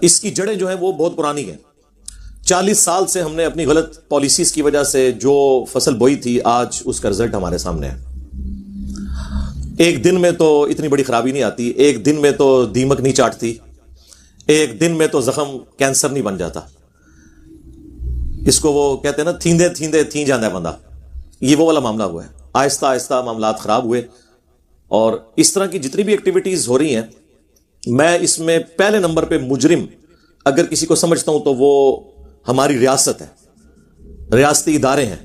اس کی جڑیں جو ہیں وہ بہت پرانی ہیں. 40 سال سے ہم نے اپنی غلط پالیسیز کی وجہ سے جو فصل بوئی تھی آج اس کا رزلٹ ہمارے سامنے ہے. ایک دن میں تو اتنی بڑی خرابی نہیں آتی, ایک دن میں تو دیمک نہیں چاٹتی, ایک دن میں تو زخم کینسر نہیں بن جاتا. اس کو وہ کہتے ہیں نا تھیندے تھیندے تھیں جاندہ بندہ. یہ وہ والا معاملہ ہوا ہے. آہستہ آہستہ معاملات خراب ہوئے اور اس طرح کی جتنی بھی ایکٹیویٹیز ہو رہی ہیں, میں اس میں پہلے نمبر پہ مجرم اگر کسی کو سمجھتا ہوں تو وہ ہماری ریاست ہے, ریاستی ادارے ہیں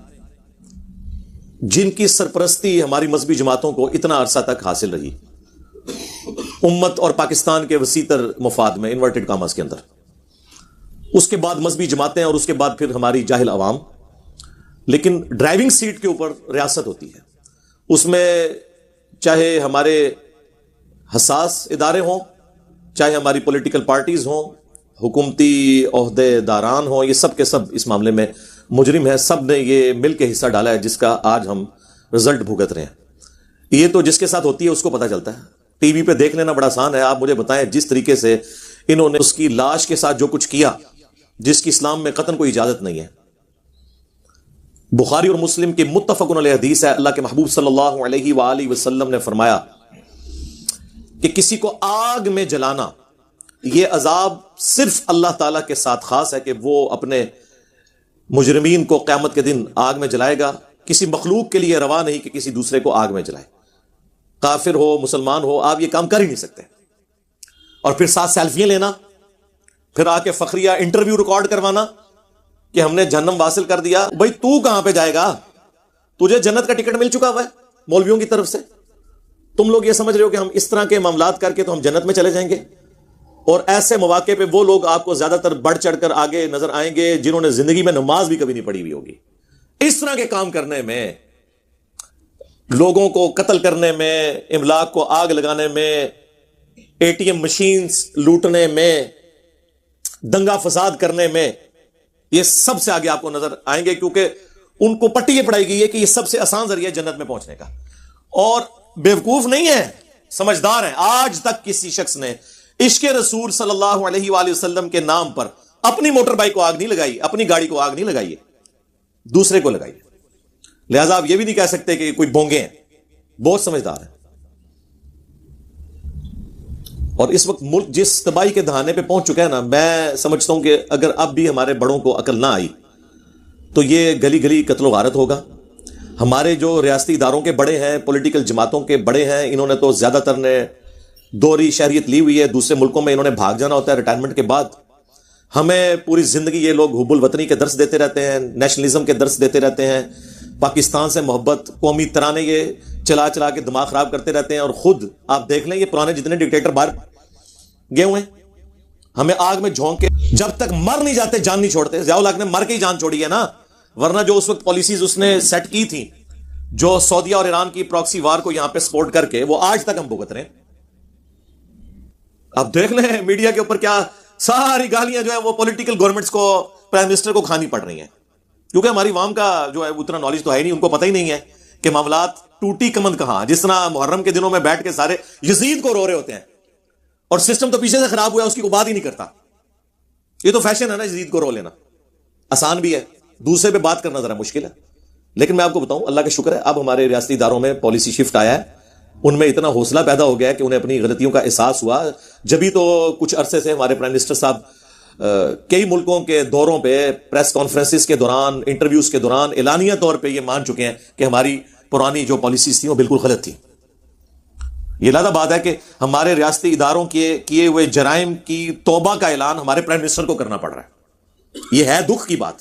جن کی سرپرستی ہماری مذہبی جماعتوں کو اتنا عرصہ تک حاصل رہی, امت اور پاکستان کے وسیع تر مفاد میں انورٹڈ کاماز کے اندر. اس کے بعد مذہبی جماعتیں اور اس کے بعد پھر ہماری جاہل عوام. لیکن ڈرائیونگ سیٹ کے اوپر ریاست ہوتی ہے, اس میں چاہے ہمارے حساس ادارے ہوں, چاہے ہماری پولیٹیکل پارٹیز ہوں, حکومتی عہدے داران ہوں, یہ سب کے سب اس معاملے میں مجرم ہیں. سب نے یہ مل کے حصہ ڈالا ہے جس کا آج ہم رزلٹ بھگت رہے ہیں. یہ تو جس کے ساتھ ہوتی ہے اس کو پتہ چلتا ہے. ٹی وی پہ دیکھ لینا بڑا آسان ہے. آپ مجھے بتائیں جس طریقے سے انہوں نے اس کی لاش کے ساتھ جو کچھ کیا جس کی اسلام میں قطعاً کوئی اجازت نہیں ہے. بخاری اور مسلم کی متفق علیہ حدیث ہے, اللہ کے محبوب صلی اللہ علیہ وآلہ وسلم نے فرمایا کہ کسی کو آگ میں جلانا یہ عذاب صرف اللہ تعالیٰ کے ساتھ خاص ہے کہ وہ اپنے مجرمین کو قیامت کے دن آگ میں جلائے گا. کسی مخلوق کے لیے روا نہیں کہ کسی دوسرے کو آگ میں جلائے. کافر ہو مسلمان ہو آپ یہ کام کر ہی نہیں سکتے. اور پھر ساتھ سیلفیاں لینا, پھر آ کے فخریہ انٹرویو ریکارڈ کروانا کہ ہم نے جہنم واصل کر دیا. بھائی تو کہاں پہ جائے گا؟ تجھے جنت کا ٹکٹ مل چکا ہوا ہے مولویوں کی طرف سے. تم لوگ یہ سمجھ رہے ہو کہ ہم اس طرح کے معاملات کر کے تو ہم جنت میں چلے جائیں گے. اور ایسے مواقع پہ وہ لوگ آپ کو زیادہ تر بڑھ چڑھ کر آگے نظر آئیں گے جنہوں نے زندگی میں نماز بھی کبھی نہیں پڑھی ہوئی ہوگی. اس طرح کے کام کرنے میں, لوگوں کو قتل کرنے میں, املاک کو آگ لگانے میں, اے ٹی ایم مشینز لوٹنے میں, دنگا فساد کرنے میں, یہ سب سے آگے آپ کو نظر آئیں گے کیونکہ ان کو پٹی یہ پڑھائی گئی ہے کہ یہ سب سے آسان ذریعہ جنت میں پہنچنے کا. اور بیوقوف نہیں ہے, سمجھدار ہیں. آج تک کسی شخص نے عشق رسول صلی اللہ علیہ وآلہ وسلم کے نام پر اپنی موٹر بائک کو آگ نہیں لگائی, اپنی گاڑی کو آگ نہیں لگائی, دوسرے کو لگائی. لہذا آپ یہ بھی نہیں کہہ سکتے کہ کوئی بونگے ہیں, بہت سمجھدار ہیں. اور اس وقت ملک جس تباہی کے دہانے پہ پہنچ چکا ہے نا, میں سمجھتا ہوں کہ اگر اب بھی ہمارے بڑوں کو عقل نہ آئی تو یہ گلی گلی قتل و غارت ہوگا. ہمارے جو ریاستی اداروں کے بڑے ہیں, پولیٹیکل جماعتوں کے بڑے ہیں, انہوں نے تو زیادہ تر نے دوہری شہریت لی ہوئی ہے. دوسرے ملکوں میں انہوں نے بھاگ جانا ہوتا ہے ریٹائرمنٹ کے بعد. ہمیں پوری زندگی یہ لوگ حب الوطنی کے درس دیتے رہتے ہیں, نیشنلزم کے درس دیتے رہتے ہیں, پاکستان سے محبت, قومی ترانے یہ چلا چلا کے دماغ خراب کرتے رہتے ہیں. اور خود آپ دیکھ لیں یہ پرانے جتنے ڈکٹیٹر باہر گئے ہوئے ہیں, ہمیں آگ میں جھونک کے جب تک مر نہیں جاتے جان نہیں چھوڑتے. ضیاء الحق نے مر کے ہی جان چھوڑی ہے نا, ورنہ جو اس وقت پالیسیز اس نے سیٹ کی تھی, جو سعودیہ اور ایران کی پراکسی وار کو یہاں پہ سپورٹ کر کے, وہ آج تک ہم بھگت رہے ہیں. اب دیکھ لیں میڈیا کے اوپر کیا ساری گالیاں جو ہیں وہ پولیٹیکل گورنمنٹس کو, پرائم منسٹر کو کھانی پڑ رہی ہیں, کیونکہ ہماری عوام کا جو ہے اتنا نالج تو ہے نہیں, ان کو پتہ ہی نہیں ہے کہ معاملات ٹوٹی کمند کہاں. جس طرح محرم کے دنوں میں بیٹھ کے سارے یزید کو رو رہے ہوتے ہیں اور سسٹم تو پیچھے سے خراب ہوا ہے, اس کی کوئی بات ہی نہیں کرتا. یہ تو فیشن ہے نا یزید کو رو لینا, آسان بھی ہے, دوسرے پہ بات کرنا ذرا مشکل ہے. لیکن میں آپ کو بتاؤں اللہ کا شکر ہے اب ہمارے ریاستی اداروں میں پالیسی شفٹ آیا ہے, ان میں اتنا حوصلہ پیدا ہو گیا ہے کہ انہیں اپنی غلطیوں کا احساس ہوا. جبھی تو کچھ عرصے سے ہمارے پرائم منسٹر صاحب کئی ملکوں کے دوروں پہ, پریس کانفرنسز کے دوران, انٹرویوز کے دوران اعلانیہ طور پہ یہ مان چکے ہیں کہ ہماری پرانی جو پالیسیز تھیں وہ بالکل غلط تھی. یہ لادہ بات ہے کہ ہمارے ریاستی اداروں کے کیے ہوئے جرائم کی توبہ کا اعلان ہمارے پرائم منسٹر کو کرنا پڑ رہا ہے. یہ ہے دکھ کی بات.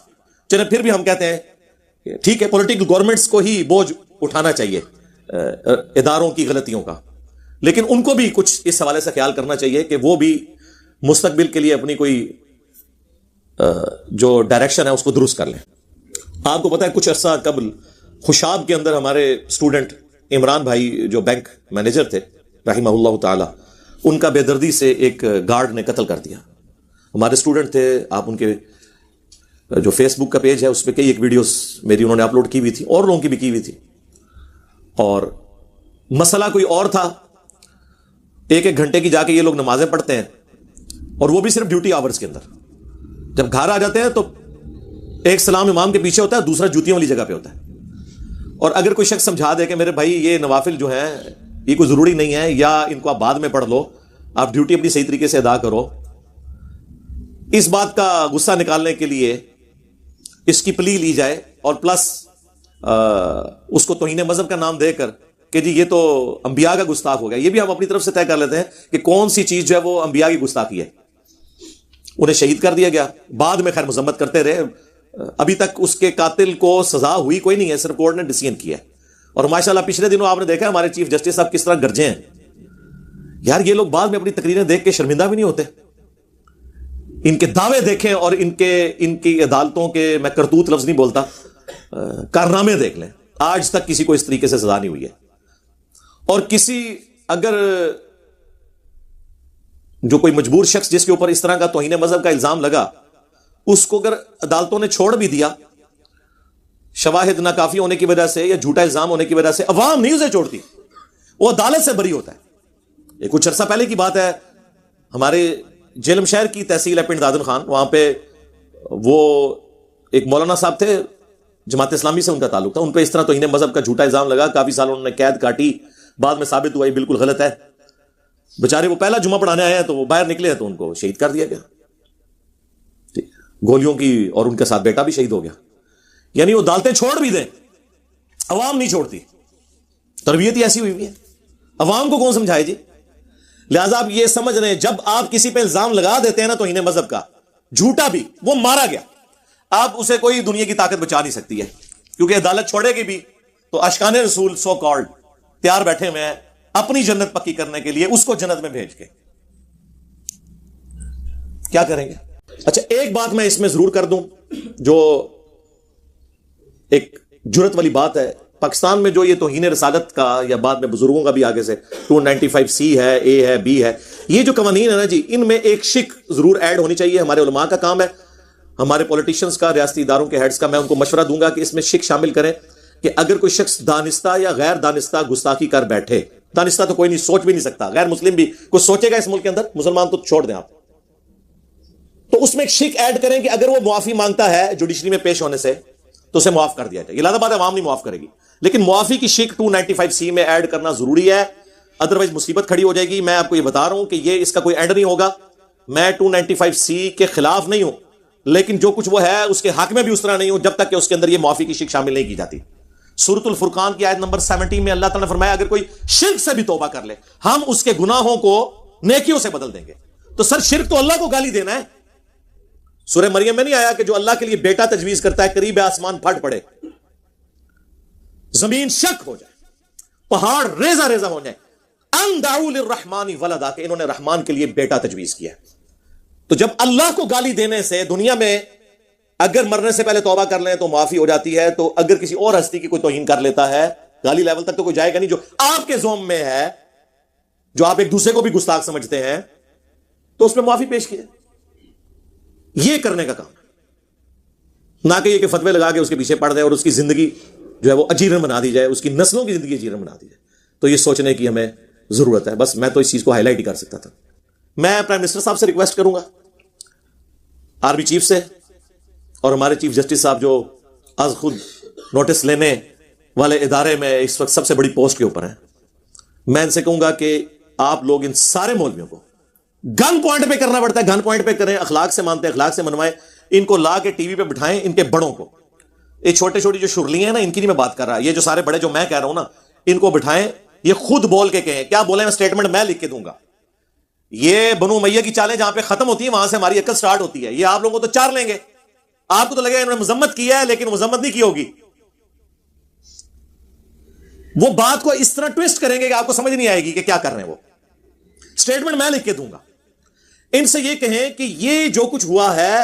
چلے پھر بھی ہم کہتے ہیں ٹھیک ہے, پولیٹیکل گورنمنٹس کو ہی بوجھ اٹھانا چاہیے اداروں کی غلطیوں کا, لیکن ان کو بھی کچھ اس حوالے سے خیال کرنا چاہیے کہ وہ بھی مستقبل کے لیے اپنی کوئی جو ڈائریکشن ہے اس کو درست کر لیں. آپ کو پتا ہے کچھ عرصہ قبل خوشاب کے اندر ہمارے اسٹوڈنٹ عمران بھائی جو بینک مینیجر تھے رحمہ اللہ تعالی, ان کا بے دردی سے ایک گارڈ نے قتل کر دیا. ہمارے اسٹوڈنٹ تھے, آپ ان کے جو فیس بک کا پیج ہے اس پہ کئی ایک ویڈیوز میری انہوں نے اپلوڈ کی ہوئی تھی اور لوگوں کی بھی کی ہوئی تھی. اور مسئلہ کوئی اور تھا, ایک ایک گھنٹے کی جا کے یہ لوگ نمازیں پڑھتے ہیں اور وہ بھی صرف ڈیوٹی آورز کے اندر. جب گھر آ جاتے ہیں تو ایک سلام امام کے پیچھے ہوتا ہے, دوسرا جوتیوں والی جگہ پہ ہوتا ہے. اور اگر کوئی شخص سمجھا دے کہ میرے بھائی یہ نوافل جو ہیں یہ کوئی ضروری نہیں ہے, یا ان کو آپ بعد میں پڑھ لو, آپ ڈیوٹی اپنی صحیح طریقے سے ادا کرو, اس بات کا غصہ نکالنے کے لیے اس کی پلی لی جائے, اور پلس اس کو توہین مذہب کا نام دے کر کہ جی یہ تو انبیاء کا گستاخ ہو گیا. یہ بھی ہم اپنی طرف سے طے کر لیتے ہیں کہ کون سی چیز جو ہے وہ انبیاء کی گستاخی ہے. انہیں شہید کر دیا گیا, بعد میں خیر مذمت کرتے رہے, ابھی تک اس کے قاتل کو سزا ہوئی کوئی نہیں ہے, صرف کورٹ نے ڈیسیژن کیا ہے. اور ماشاءاللہ پچھلے دنوں آپ نے دیکھا ہمارے چیف جسٹس صاحب کس طرح گرجے ہیں. یار یہ لوگ بعد میں اپنی تقریریں دیکھ کے شرمندہ بھی نہیں ہوتے. ان کے دعوے دیکھیں اور ان کی عدالتوں کے, میں کرتوت لفظ نہیں بولتا, کارنامے دیکھ لیں. آج تک کسی کو اس طریقے سے سزا نہیں ہوئی ہے. اور کسی اگر جو کوئی مجبور شخص جس کے اوپر اس طرح کا توہین مذہب کا الزام لگا, اس کو اگر عدالتوں نے چھوڑ بھی دیا شواہد ناکافی ہونے کی وجہ سے یا جھوٹا الزام ہونے کی وجہ سے, عوام نہیں اسے چھوڑتی, وہ عدالت سے بری ہوتا ہے. یہ کچھ عرصہ پہلے کی بات ہے, ہمارے جیلم شہر کی تحصیل ہے پنڈ دادن خان, وہاں پہ وہ ایک مولانا صاحب تھے, جماعت اسلامی سے ان کا تعلق تھا. ان پہ اس طرح توہین مذہب کا جھوٹا الزام لگا, کافی سال انہوں نے قید کاٹی, بعد میں ثابت ہوا یہ بالکل غلط ہے. بیچارے وہ پہلا جمعہ پڑھانے آئے ہیں تو وہ باہر نکلے ہیں تو ان کو شہید کر دیا گیا گولیوں کی, اور ان کے ساتھ بیٹا بھی شہید ہو گیا. یعنی وہ عدالتیں چھوڑ بھی دیں, عوام نہیں چھوڑتی. تربیت ہی ایسی ہوئی ہے, عوام کو کون سمجھائے جی. لہذا آپ یہ سمجھ رہے ہیں جب آپ کسی پہ الزام لگا دیتے ہیں نا توہین مذہب کا, جھوٹا بھی, وہ مارا گیا, آپ اسے کوئی دنیا کی طاقت بچا نہیں سکتی ہے, کیونکہ عدالت چھوڑے گی بھی تو اشکان رسول سو کالڈ تیار بیٹھے ہوئے ہیں اپنی جنت پکی کرنے کے لیے, اس کو جنت میں بھیج کے کیا کریں گے. اچھا ایک بات میں اس میں ضرور کر دوں, جو ایک جرت والی بات ہے, پاکستان میں جو یہ توہین رسالت کا, یا بعد میں بزرگوں کا بھی آگے سے 295C ہے, A ہے, B ہے, یہ جو قوانین ہے نا جی, ان میں ایک شک ضرور ایڈ ہونی چاہیے. ہمارے علماء کا کام ہے, ہمارے پولیٹیشینز کا, ریاستی اداروں کے ہیڈز کا, میں ان کو مشورہ دوں گا کہ اس میں شک شامل کریں کہ اگر کوئی شخص دانستہ یا غیر دانستہ گستاخی کر بیٹھے, دانستہ تو کوئی نہیں, سوچ بھی نہیں سکتا, غیر مسلم بھی کوئی سوچے گا اس ملک کے اندر, مسلمان تو چھوڑ دیں آپ, تو اس میں ایک شک ایڈ کریں کہ اگر وہ معافی مانگتا ہے جوڈیشری میں پیش ہونے سے تو اسے معاف کر دیا جائے. یہ لازم بات ہے, عوام نہیں معاف کرے گی, لیکن معافی کی شک 295C میں ایڈ کرنا ضروری ہے, ادروائز مصیبت کھڑی ہو جائے گی. میں آپ کو یہ بتا رہا ہوں کہ یہ اس کا کوئی اینڈ نہیں ہوگا. میں 295C کے خلاف نہیں ہوں, لیکن جو کچھ وہ ہے اس کے حق میں بھی اس طرح نہیں ہوں جب تک کہ اس کے اندر یہ معافی کی شک شامل نہیں کی جاتی. سورۃ الفرقان کی آیت نمبر 17 میں اللہ تعالیٰ نے فرمایا اگر کوئی شرک سے بھی توبہ کر لے ہم اس کے گناہوں کو نیکیوں سے بدل دیں گے. تو سر شرک تو اللہ کو گالی دینا ہے. سورہ مریم میں نہیں آیا کہ جو اللہ کے لیے بیٹا تجویز کرتا ہے قریب آسمان پھٹ پڑے, زمین شک ہو جائے, پہاڑ ریزہ ریزہ ہو جائے, ان دعوا للرحمن ولدا, کہ انہوں نے رحمان کے لیے بیٹا تجویز کیا. تو جب اللہ کو گالی دینے سے دنیا میں اگر مرنے سے پہلے توبہ کر لیں تو معافی ہو جاتی ہے, تو اگر کسی اور ہستی کی کوئی توہین کر لیتا ہے, گالی لیول تک تو کوئی جائے گا نہیں, جو آپ کے ذوم میں ہے, جو آپ ایک دوسرے کو بھی گستاخ سمجھتے ہیں, تو اس میں معافی پیش کیے. یہ کرنے کا کام, نہ کہ یہ کہ فتوے لگا کے اس کے پیچھے پڑ دیں اور اس کی زندگی جو ہے وہ اجیرن بنا دی جائے, اس کی نسلوں کی زندگی اجیرن بنا دی جائے. تو یہ سوچنے کی ہمیں ضرورت ہے. بس میں تو اس چیز کو ہائی لائٹ ہی کر سکتا تھا. میں پرائم منسٹر صاحب سے ریکویسٹ کروں گا, آرمی چیف سے, اور ہمارے چیف جسٹس صاحب جو آج خود نوٹس لینے والے ادارے میں اس وقت سب سے بڑی پوسٹ کے اوپر ہیں, میں ان سے کہوں گا کہ آپ لوگ ان سارے مولویوں کو گن پوائنٹ پہ کرنا پڑتا ہے, گن پوائنٹ پہ کریں, اخلاق سے مانتے ہیں اخلاق سے منوائیں, ان کو لا کے ٹی وی پہ بٹھائیں, ان کے بڑوں کو, یہ چھوٹے چھوٹی جو شرلی ہیں نا ان کی نہیں میں بات کر رہا, یہ جو سارے بڑے جو میں کہہ رہا ہوں نا, ان کو بٹھائیں, یہ خود بول کے کہیں, کیا بولیں میں سٹیٹمنٹ میں لکھ کے دوں گا. یہ بنو امیہ کی چالیں جہاں پہ ختم ہوتی ہیں وہاں سے ہماری عقل سٹارٹ ہوتی ہے. یہ آپ لوگوں کو تو چار لیں گے, آپ کو تو لگے انہوں نے مذمت کیا ہے لیکن مذمت نہیں کی ہوگی, وہ بات کو اس طرح ٹویسٹ کریں گے کہ آپ کو سمجھ نہیں آئے گی کہ کیا کر رہے ہیں. وہ سٹیٹمنٹ میں لکھ کے دوں گا. ان سے یہ کہیں کہ یہ جو کچھ ہوا ہے,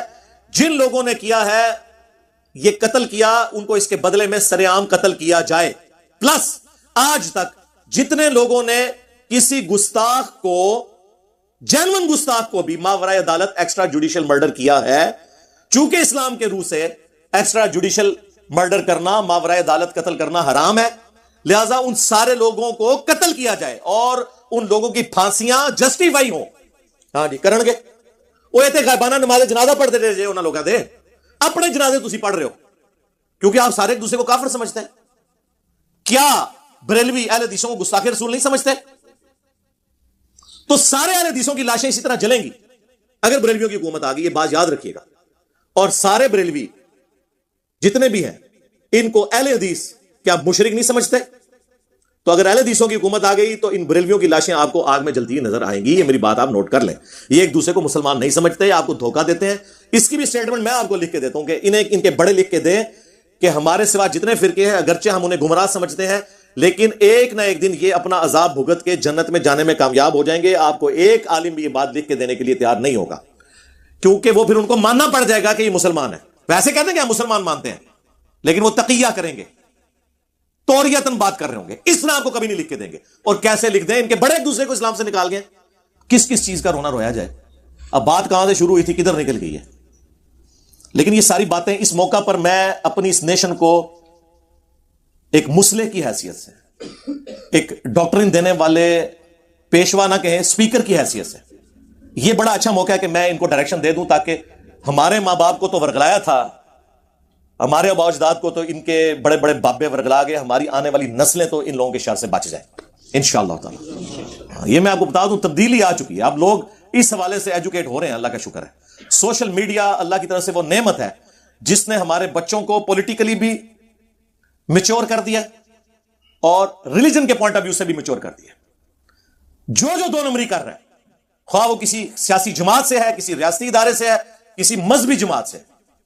جن لوگوں نے کیا ہے یہ قتل کیا, ان کو اس کے بدلے میں سرے عام قتل کیا جائے. پلس آج تک جتنے لوگوں نے کسی گستاخ کو, جینون گستاخ کو بھی ماورائے عدالت ایکسٹرا جوڈیشل مرڈر کیا ہے, چونکہ اسلام کے روح سے ایکسٹرا جوڈیشل مرڈر کرنا, ماورائے عدالت قتل کرنا حرام ہے, لہذا ان سارے لوگوں کو قتل کیا جائے اور ان لوگوں کی پھانسیاں جسٹیفائی ہوں. ہاں جی کرن گے, وہ ایتے غائبانہ نماز جنازہ پڑھتے رہے انہوں لوگوں دے اپنے جنازے تسی پڑھ رہے ہو کیونکہ آپ سارے ایک دوسرے کو کافر سمجھتے ہیں. کیا بریلوی اہل حدیثوں کو گستاخ رسول نہیں سمجھتے؟ تو سارے اہل حدیثوں کی لاشیں اسی طرح جلیں گی اگر بریلویوں کی حکومت آ گئی. یہ بات یاد رکھیے گا. اور سارے بریلوی جتنے بھی ہیں ان کو اہل حدیث کیا مشرک نہیں سمجھتے؟ تو اگر اہل حدیثوں کی حکومت آ گئی تو ان بریلویوں کی لاشیں آپ کو آگ میں جلتی نظر آئیں گی. یہ میری بات آپ نوٹ کر لیں. یہ ایک دوسرے کو مسلمان نہیں سمجھتے, آپ کو دھوکہ دیتے ہیں. اس کی بھی سٹیٹمنٹ میں آپ کو لکھ کے دیتا ہوں کہ انہیں ان کے بڑے لکھ کے دیں کہ ہمارے سوا جتنے فرقے ہیں اگرچہ ہم انہیں گمراہ سمجھتے ہیں لیکن ایک نہ ایک دن یہ اپنا عذاب بھگت کے جنت میں جانے میں کامیاب ہو جائیں گے. آپ کو ایک عالم بھی یہ بات لکھ کے دینے کے لیے تیار نہیں ہوگا کیونکہ وہ پھر ان کو ماننا پڑ جائے گا کہ یہ مسلمان ہے. ویسے کہتے ہیں کہ ہم مسلمان مانتے ہیں لیکن وہ تقیہ کریں گے, توریتاً بات کر رہے ہوں گے. اس طرح آپ کو کبھی نہیں لکھ کے دیں گے. اور کیسے لکھ دیں؟ ان کے بڑے ایک دوسرے کو اسلام سے نکال گئے. کس کس چیز کا رونا رویا جائے. اب بات کہاں سے شروع ہوئی تھی کدھر نکل گئی ہے. لیکن یہ ساری باتیں اس موقع پر میں اپنی اس نیشن کو ایک مسلح کی حیثیت سے, ایک ڈاکٹرن دینے والے پیشوا نہ کہیں, اسپیکر کی حیثیت سے, یہ بڑا اچھا موقع ہے کہ میں ان کو ڈائریکشن دے دوں تاکہ ہمارے ماں باپ کو تو ورگلایا تھا, ہمارے آباء و اجداد کو تو ان کے بڑے بڑے بابے ورگلا گئے, ہماری آنے والی نسلیں تو ان لوگوں کے شر سے بچ جائیں انشاءاللہ تعالی. یہ میں آپ کو بتا دوں تبدیلی آ چکی ہے. اب لوگ اس حوالے سے ایجوکیٹ ہو رہے ہیں, اللہ کا شکر ہے. سوشل میڈیا اللہ کی طرف سے وہ نعمت ہے جس نے ہمارے بچوں کو پولیٹیکلی بھی میچور کر دیا اور ریلیجن کے پوائنٹ آف ویو سے بھی میچور کر دیا. جو دو نمبری کر رہا ہے, خواہ وہ کسی سیاسی جماعت سے ہے, کسی ریاستی ادارے سے ہے, کسی مذہبی جماعت سے,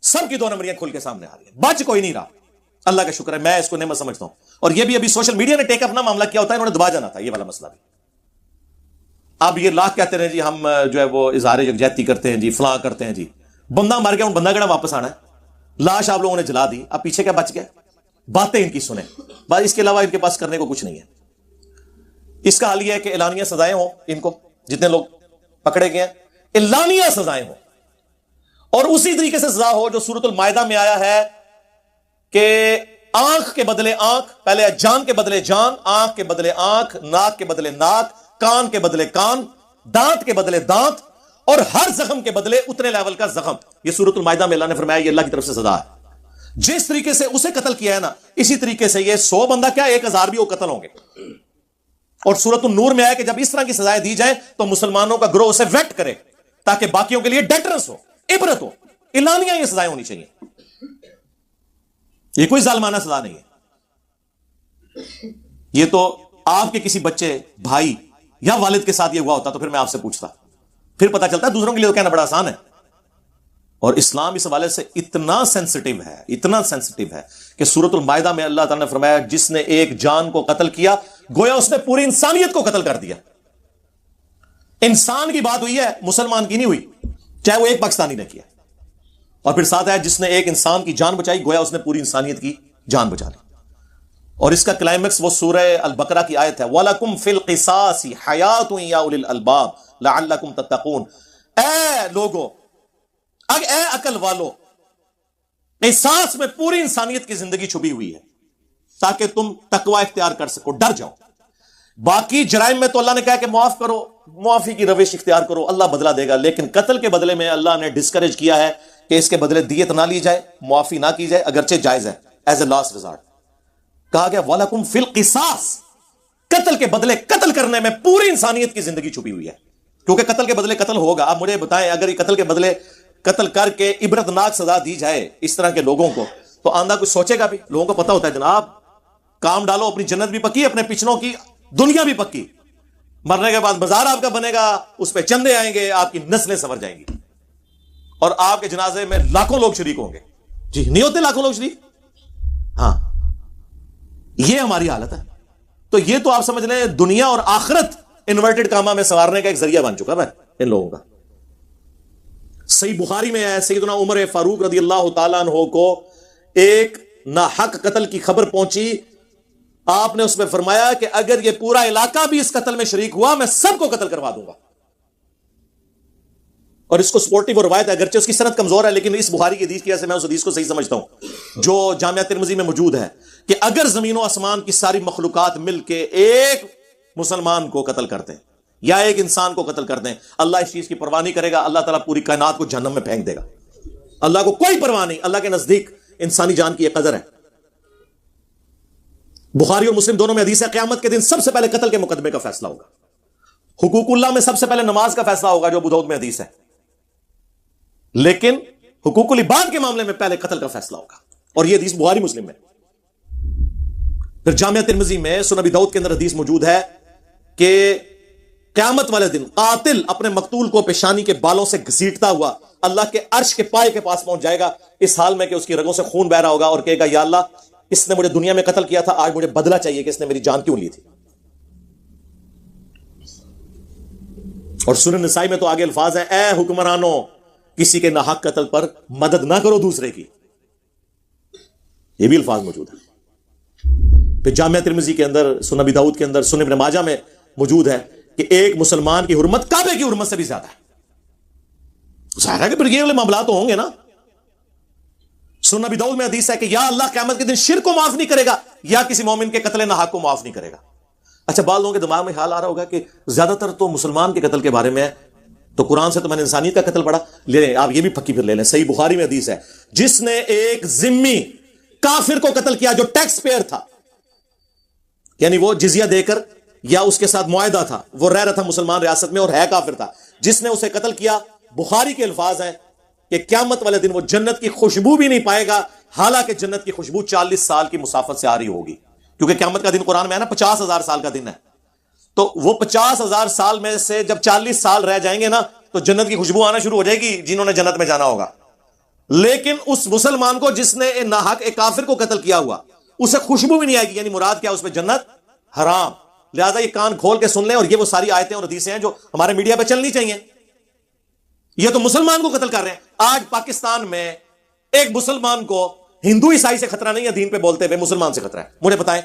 سب کی دو نمبریاں کھل کے سامنے آ رہی ہیں. بچ کوئی نہیں رہا. اللہ کا شکر ہے, میں اس کو نعمت سمجھتا ہوں. اور یہ بھی ابھی سوشل میڈیا نے ٹیک اپنا معاملہ کیا ہوتا ہے, انہوں نے دبا جانا تھا یہ والا مسئلہ بھی. اب یہ لاکھ کہتے ہیں جی ہم جو ہے وہ اظہار یکجہتی کرتے ہیں جی, فلاں کرتے ہیں جی. بندہ مر گیا, بندہ کہنا واپس آنا ہے. لاش آپ لوگوں نے جلا دی, اب پیچھے کیا بچ گیا؟ باتیں ان کی سنیں بس, اس کے علاوہ ان کے پاس کرنے کو کچھ نہیں ہے. اس کا حل یہ ہے کہ اعلانیہ سزائیں ہوں ان کو, جتنے لوگ پکڑے گئے ہیں اعلانیہ سزائیں ہوں, اور اسی طریقے سے سزا ہو جو سورۃ المائدہ میں آیا ہے کہ آنکھ کے بدلے آنکھ, پہلے جان کے بدلے جان, آنکھ کے بدلے آنکھ, ناک کے بدلے ناک, کان کے بدلے کان, دانت کے بدلے دانت, اور ہر زخم کے بدلے اتنے لیول کا زخم. یہ سورۃ المائدہ میں اللہ نے فرمایا یہ اللہ کی طرف سے سزا ہے. جس طریقے سے اسے قتل کیا ہے نا, اسی طریقے سے یہ 100 بندہ کیا 1000 بھی وہ قتل ہوں گے. اور سورۃ النور میں آیا کہ جب اس طرح کی سزائیں دی جائیں تو مسلمانوں کا گروہ اسے ویٹ کرے تاکہ باقیوں کے لیے ڈیٹرنس ہو, عبرت ہو. اعلانیہ یہ سزائیں ہونی چاہیے, یہ کوئی ظالمانہ سزا نہیں ہے. یہ تو آپ کے کسی بچے, بھائی یا والد کے ساتھ یہ ہوا ہوتا تو پھر میں آپ سے پوچھتا, پھر پتا چلتا ہے. دوسروں کے لیے تو کہنا بڑا آسان ہے. اور اسلام اس حوالے سے اتنا سینسٹیو ہے, اتنا سینسٹیو ہے کہ سورۃ المائدہ میں اللہ تعالیٰ نے فرمایا جس نے ایک جان کو قتل کیا گویا اس نے پوری انسانیت کو قتل کر دیا. انسان کی بات ہوئی ہے, مسلمان کی نہیں ہوئی, چاہے وہ ایک پاکستانی نے کیا. اور پھر ساتھ ہے جس نے ایک انسان کی جان بچائی گویا اس نے پوری انسانیت کی جان بچا لی. اور اس کا کلائمیکس وہ سورہ البقرہ کی آیت ہے, وَلَكُمْ فِي الْقِصَاصِ حَيَاةٌ يَا أُولِي الْأَلْبَابِ لَعَلَّكُمْ تَتَّقُونَ. اے لوگو, اے عقل والو, قصاص میں پوری انسانیت کی زندگی چھپی ہوئی ہے تاکہ تم تقوی اختیار کر سکو, ڈر جاؤ. باقی جرائم میں تو اللہ نے کہا کہ معاف کرو, معافی کی روش اختیار کرو, اللہ بدلہ دے گا. لیکن قتل کے بدلے میں اللہ نے ڈسکریج کیا ہے کہ اس کے بدلے دیت نہ لی جائے, معافی نہ کی جائے, اگرچہ جائز ہے ایز اے لاسٹ ریزارٹ. کہا گیا وَلَكُمْ فِي الْقِصَاصِ, قتل کے بدلے قتل کرنے میں پوری انسانیت کی زندگی چھپی ہوئی ہے. کیونکہ قتل کے بدلے قتل ہوگا. آپ مجھے بتائیں اگر یہ قتل کے بدلے قتل کر کے عبرتناک سزا دی جائے اس طرح کے لوگوں کو تو آندہ کچھ سوچے گا بھی؟ لوگوں کو پتا ہوتا ہے جناب کام ڈالو, اپنی جنت بھی پکی, اپنے پچھلوں کی دنیا بھی پکی, مرنے کے بعد بازار آپ کا بنے گا, اس پہ چندے آئیں گے, آپ کی نسلیں سنور جائیں گی, اور آپ کے جنازے میں لاکھوں لوگ شریک ہوں گے. جی نہیں ہوتے لاکھوں لوگ شریک؟ ہاں, یہ ہماری حالت ہے. تو یہ تو آپ سمجھ لیں دنیا اور آخرت انورٹڈ کاما میں سنوارنے کا ایک ذریعہ بن چکا ہے ان لوگوں کا. صحیح بخاری میں ہے سیدنا عمر فاروق رضی اللہ تعالیٰ عنہ کو ایک ناحق قتل کی خبر پہنچی. آپ نے اس میں فرمایا کہ اگر یہ پورا علاقہ بھی اس قتل میں شریک ہوا میں سب کو قتل کروا دوں گا. اور اس کو سپورٹیو روایت ہے, اگرچہ اس کی سند کمزور ہے, لیکن اس بخاری کی حدیث کی وجہ سے میں اس حدیث کو صحیح سمجھتا ہوں جو جامعہ ترمذی میں موجود ہے کہ اگر زمین و آسمان کی ساری مخلوقات مل کے ایک مسلمان کو قتل کرتے یا ایک انسان کو قتل کر دیں، اللہ اس چیز کی پرواہ نہیں کرے گا، اللہ تعالیٰ پوری کائنات کو جہنم میں پھینک دے گا. اللہ کو کوئی پرواہ نہیں، اللہ کے نزدیک انسانی جان کی یہ قدر ہے. بخاری اور مسلم دونوں میں حدیث ہے قیامت کے دن سب سے پہلے قتل کے مقدمے کا فیصلہ ہوگا. حقوق اللہ میں سب سے پہلے نماز کا فیصلہ ہوگا جو ابو داؤد میں حدیث ہے، لیکن حقوق العباد کے معاملے میں پہلے قتل کا فیصلہ ہوگا، اور یہ حدیث بخاری مسلم میں. پھر جامعہ ترمذی میں سنن ابی داؤد کے اندر حدیث موجود ہے کہ قیامت والے دن قاتل اپنے مقتول کو پیشانی کے بالوں سے گھسیٹتا ہوا اللہ کے عرش کے پائے کے پاس پہنچ جائے گا، اس حال میں کہ اس کی رگوں سے خون بہ رہا ہوگا، اور کہے گا یا اللہ اس نے مجھے دنیا میں قتل کیا تھا، آج مجھے بدلہ چاہیے کہ اس نے میری جان کیوں لی تھی. اور سنن نسائی میں تو آگے الفاظ ہیں اے حکمرانوں کسی کے ناحق قتل پر مدد نہ کرو دوسرے کی، یہ بھی الفاظ موجود ہیں. پھر جامعہ ترمذی کے اندر، سنن ابی داؤد کے اندر، سنن ابن ماجہ میں موجود ہے کہ ایک مسلمان کی حرمت کعبے کی حرمت سے بھی زیادہ ہے. ظاہر ہے کہ پھر یہ والے معاملات تو ہوں گے نا. سنن ابی داؤد میں حدیث ہے کہ یا اللہ قیامت کے دن شرک کو معاف نہیں کرے گا یا کسی مومن کے قتل ناحق کو معاف نہیں کرے گا. اچھا، بعض لوگوں کے دماغ میں خیال آ رہا ہوگا کہ زیادہ تر تو مسلمان کے قتل کے بارے میں ہے، تو قرآن سے تو میں نے انسانیت کا قتل پڑھا. لے لیں آپ یہ بھی پکی پھر لے لیں، صحیح بخاری میں حدیث ہے جس نے ایک ذمی کافر کو قتل کیا جو ٹیکس پیئر تھا، یعنی وہ جزیہ دے کر یا اس کے ساتھ معاہدہ تھا، وہ رہ رہا تھا مسلمان ریاست میں اور ہے کافر تھا، جس نے اسے قتل کیا، بخاری کے الفاظ ہیں کہ قیامت والے دن وہ جنت کی خوشبو بھی نہیں پائے گا، حالانکہ جنت کی خوشبو 40 سال کی مسافت سے آ رہی ہوگی. کیونکہ قیامت کا دن قرآن میں ہے نا 50,000 سال کا دن ہے، تو وہ 50,000 سال میں سے جب 40 سال رہ جائیں گے نا تو جنت کی خوشبو آنا شروع ہو جائے گی جنہوں نے جنت میں جانا ہوگا. لیکن اس مسلمان کو جس نے ناحق ایک کافر کو قتل کیا ہوا اسے خوشبو بھی نہیں آئے گی، یعنی مراد کیا، اس پہ جنت حرام. لہذا یہ کان کھول کے سن لیں، اور یہ وہ ساری آیتیں اور حدیثیں ہیں جو ہمارے میڈیا پہ چلنی چاہیے. یہ تو مسلمان کو قتل کر رہے ہیں. آج پاکستان میں ایک مسلمان کو ہندو عیسائی سے خطرہ نہیں ہے، دین پہ بولتے ہوئے مسلمان سے خطرہ ہے. مجھے بتائیں،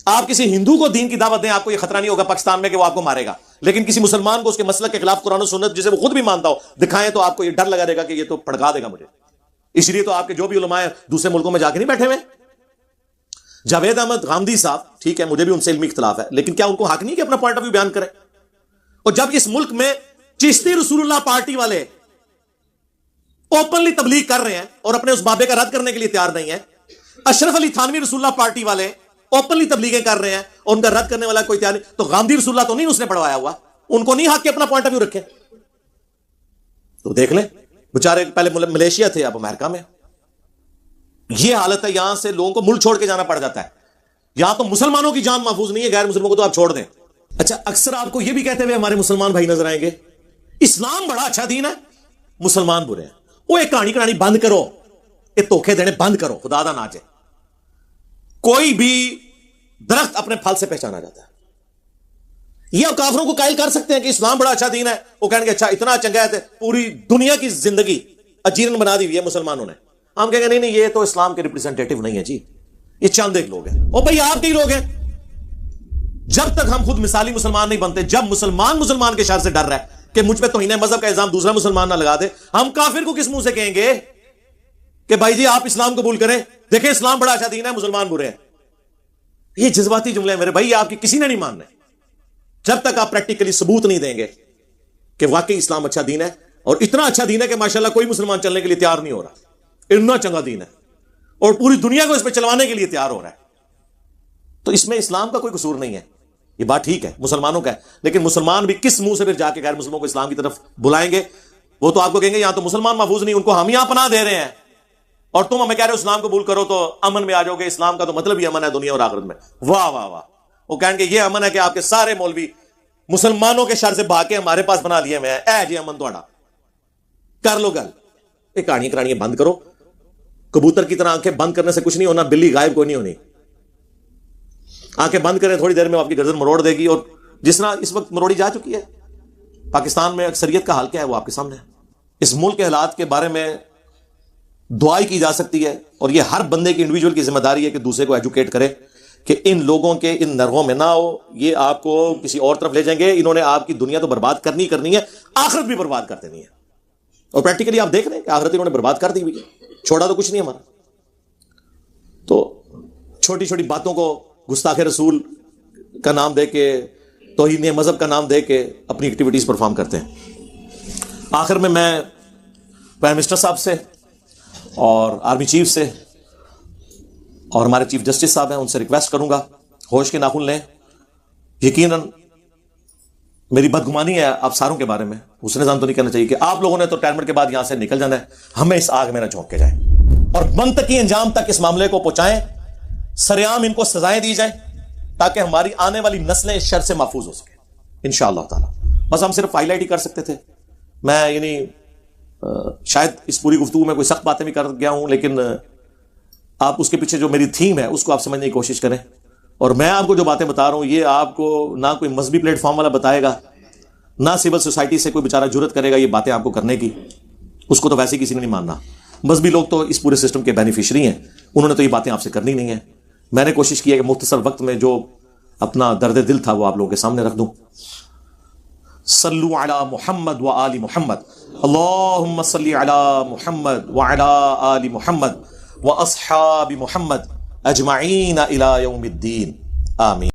آپ کسی ہندو کو دین کی دعوت دیں، آپ کو یہ خطرہ نہیں ہوگا پاکستان میں کہ وہ آپ کو مارے گا، لیکن کسی مسلمان کو اس کے مسلک کے خلاف قرآن و سنت جسے وہ خود بھی مانتا ہو دکھائیں تو آپ کو یہ ڈر لگا دے گا کہ یہ تو پھڑکا دے گا مجھے. اس لیے تو آپ کے جو بھی علماء ہیں دوسرے ملکوں میں جا کے نہیں بیٹھے ہوئے. جاوید احمد غامدی صاحب، ٹھیک ہے مجھے بھی ان سے علمی اختلاف ہے، لیکن کیا ان کو حق نہیں کہ اپنا پوائنٹ آف ویو بیان کریں؟ اور جب اس ملک میں چشتی رسول اللہ پارٹی والے اوپنلی تبلیغ کر رہے ہیں اور اپنے اس بابے کا رد کرنے کے لیے تیار نہیں ہے، اشرف علی تھانوی رسول اللہ پارٹی والے اوپنلی تبلیغیں کر رہے ہیں اور ان کا رد کرنے والا کوئی تیار نہیں، تو غامدی رسول اللہ تو نہیں اس نے پڑھوایا ہوا، ان کو نہیں حق کہ اپنا پوائنٹ آف ویو رکھیں؟ تو دیکھ لیں بیچارے پہلے ملیشیا تھے اب امریکہ میں. یہ حالت ہے، یہاں سے لوگوں کو ملک چھوڑ کے جانا پڑ جاتا ہے. یہاں تو مسلمانوں کی جان محفوظ نہیں ہے، غیر مسلموں کو تو آپ چھوڑ دیں. اچھا، اکثر آپ کو یہ بھی کہتے ہوئے ہمارے مسلمان بھائی نظر آئیں گے اسلام بڑا اچھا دین ہے، مسلمان برے ہیں. وہ ایک کہانی بند کرو، یہ دھوکے دینے بند کرو، خدا دا ناچے. کوئی بھی درخت اپنے پھل سے پہچانا جاتا ہے. یہ کافروں کو قائل کر سکتے ہیں کہ اسلام بڑا اچھا دین ہے، وہ کہیں گے اچھا اتنا چنگا ہے، پوری دنیا کی زندگی اجیرن بنا دی ہوئی ہے مسلمانوں نے. ہم کہیں گے نہیں یہ تو اسلام کے ریپرزینٹیٹو نہیں ہے جی، یہ چند ایک لوگ ہیں. او بھائی آپ کے ہی لوگ ہیں. جب تک ہم خود مثالی مسلمان نہیں بنتے، جب مسلمان کے شر سے ڈر رہا ہے کہ مجھ پہ توہین مذہب کا الزام دوسرا مسلمان نہ لگا دے، ہم کافر کو کس منہ سے کہیں گے کہ بھائی جی آپ اسلام قبول کریں، دیکھیں اسلام بڑا اچھا دین ہے، مسلمان برے ہیں. یہ جذباتی جملے ہیں میرے بھائی، آپ کی کسی نے نہیں ماننا. جب تک آپ پریکٹیکلی ثبوت نہیں دیں گے کہ واقعی اسلام اچھا دین ہے، اور اتنا اچھا دین ہے کہ ماشاءاللہ کوئی مسلمان چلنے کے لیے تیار نہیں ہو رہا، اتنا چنگا دین ہے اور پوری دنیا کو اس پہ چلوانے کے لیے تیار ہو رہا ہے، تو اس میں اسلام کا کوئی قصور نہیں ہے. یہ بات ٹھیک ہے مسلمانوں کا ہے، لیکن مسلمان بھی کس منہ سے پھر جا کے غیر مسلموں کو اسلام کی طرف بلائیں گے؟ وہ تو آپ کو کہیں گے یہاں تو مسلمان محفوظ نہیں، ان کو ہم یہاں پناہ دے رہے ہیں، اور تم ہمیں کہہ رہے ہو اسلام قبول کرو تو امن میں آ جاؤ گے. اسلام کا تو مطلب ہی امن ہے دنیا اور آخرت میں. واہ واہ واہ. وہ کہیں گے یہ امن ہے کہ آپ کے سارے مولوی مسلمانوں کے شر سے بھاگ کے ہمارے پاس بنا لیے میں اے جی امن تھوڑا کر لو گل. یہ کہانیاں بند کرو. کبوتر کی طرح آنکھیں بند کرنے سے کچھ نہیں ہونا، بلی غائب کوئی نہیں ہونی. آنکھیں بند کریں، تھوڑی دیر میں آپ کی گردن مروڑ دے گی، اور جس طرح اس وقت مروڑی جا چکی ہے. پاکستان میں اکثریت کا حال کیا ہے وہ آپ کے سامنے ہے. اس ملک کے حالات کے بارے میں دعائی کی جا سکتی ہے، اور یہ ہر بندے کی انڈیویجول کی ذمہ داری ہے کہ دوسرے کو ایجوکیٹ کرے کہ ان لوگوں کے ان نرغوں میں نہ ہو، یہ آپ کو کسی اور طرف لے جائیں گے. انہوں نے آپ کی دنیا تو برباد کرنی ہے، آخرت بھی برباد کر دینی ہے. اور پریکٹیکلی آپ دیکھ رہے ہیں کہ آخرت انہوں نے برباد کر دی ہوئی ہے، چھوڑا تو کچھ نہیں ہمارا. تو چھوٹی چھوٹی باتوں کو گستاخ رسول کا نام دے کے توہین مذہب کا نام دے کے اپنی ایکٹیویٹیز پرفارم کرتے ہیں۔ آخر میں پرائم منسٹر صاحب سے اور آرمی چیف سے اور ہمارے چیف جسٹس صاحب ہیں ان سے ریکویسٹ کروں گا، ہوش کے ناخن لیں۔ یقیناً میری بدگمانی ہے آپ ساروں کے بارے میں، حسن ظن تو نہیں کرنا چاہیے کہ آپ لوگوں نے تو ریٹائرمنٹ کے بعد یہاں سے نکل جانا ہے، ہمیں اس آگ میں نہ جھونک کے جائیں اور منطقی انجام تک اس معاملے کو پہنچائیں، سرعام ان کو سزائیں دی جائیں تاکہ ہماری آنے والی نسلیں اس شر سے محفوظ ہو سکیں انشاءاللہ تعالی۔ بس ہم صرف ہائی لائٹ ہی کر سکتے تھے، میں شاید اس پوری گفتگو میں کوئی سخت باتیں بھی کر گیا ہوں، لیکن آپ اس کے پیچھے جو میری تھیم ہے اس کو آپ سمجھنے کی کوشش کریں، اور میں آپ کو جو باتیں بتا رہا ہوں یہ آپ کو نہ کوئی مذہبی پلیٹ فارم والا بتائے گا، نہ سول سوسائٹی سے کوئی بیچارہ جرت کرے گا یہ باتیں آپ کو کرنے کی، اس کو تو ویسے کسی نے نہیں ماننا۔ مذہبی لوگ تو اس پورے سسٹم کے بینیفیشری ہیں، انہوں نے تو یہ باتیں آپ سے کرنی نہیں ہیں۔ میں نے کوشش کی ہے کہ مختصر وقت میں جو اپنا درد دل تھا وہ آپ لوگوں کے سامنے رکھ دوں۔ صلو علی محمد و آل محمد، اللہم صلی علی محمد و علی آل محمد و اصحاب محمد اجمعین الی یوم الدین، آمین۔